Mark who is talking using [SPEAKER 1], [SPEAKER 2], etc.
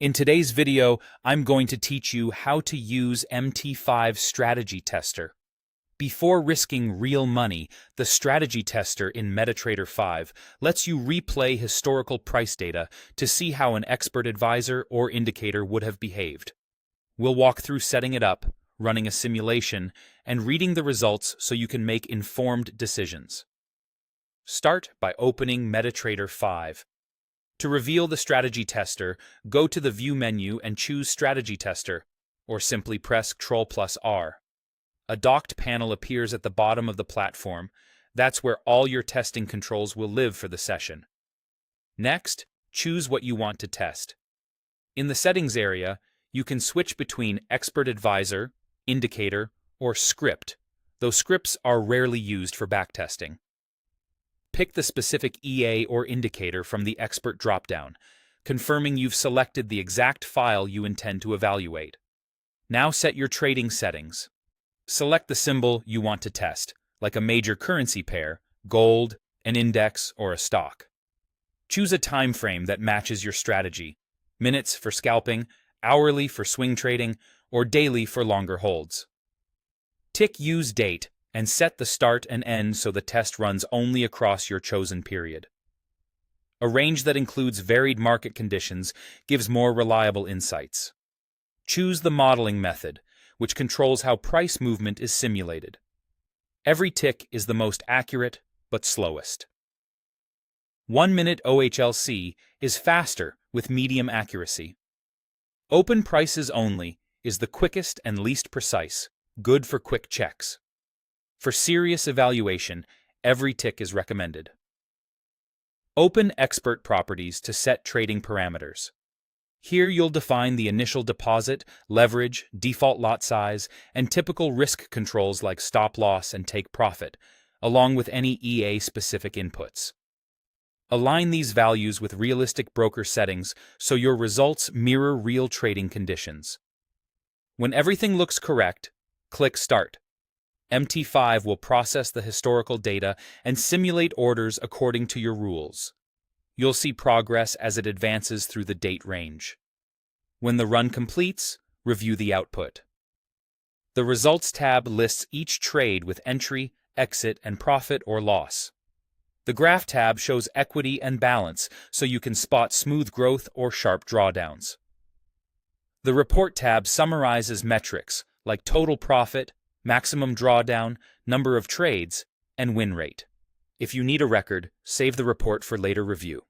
[SPEAKER 1] In today's video, I'm going to teach you how to use MT5 Strategy Tester. Before risking real money, the Strategy Tester in Metatrader 5 lets you replay historical price data to see how an expert advisor or indicator would have behaved. We'll walk through setting it up, running a simulation, and reading the results so you can make informed decisions. Start by opening Metatrader 5. To reveal the Strategy Tester, go to the View menu and choose Strategy Tester, or simply press Ctrl+R. A docked panel appears at the bottom of the platform. That's where all your testing controls will live for the session. Next, choose what you want to test. In the Settings area, you can switch between Expert Advisor, Indicator, or Script, though scripts are rarely used for backtesting. Pick the specific EA or indicator from the Expert dropdown, confirming you've selected the exact file you intend to evaluate. Now set your trading settings. Select the symbol you want to test, like a major currency pair, gold, an index, or a stock. Choose a time frame that matches your strategy: minutes for scalping, hourly for swing trading, or daily for longer holds. Tick Use Date and set the start and end so the test runs only across your chosen period. A range that includes varied market conditions gives more reliable insights. Choose the modeling method, which controls how price movement is simulated. Every tick is the most accurate, but slowest. 1-minute OHLC is faster with medium accuracy. Open prices only is the quickest and least precise, good for quick checks. For serious evaluation, every tick is recommended. Open Expert Properties to set trading parameters. Here you'll define the initial deposit, leverage, default lot size, and typical risk controls like stop loss and take profit, along with any EA-specific inputs. Align these values with realistic broker settings so your results mirror real trading conditions. When everything looks correct, click Start. MT5 will process the historical data and simulate orders according to your rules. You'll see progress as it advances through the date range. When the run completes, review the output. The Results tab lists each trade with entry, exit, and profit or loss. The Graph tab shows equity and balance so you can spot smooth growth or sharp drawdowns. The Report tab summarizes metrics like total profit, maximum drawdown, number of trades, and win rate. If you need a record, save the report for later review.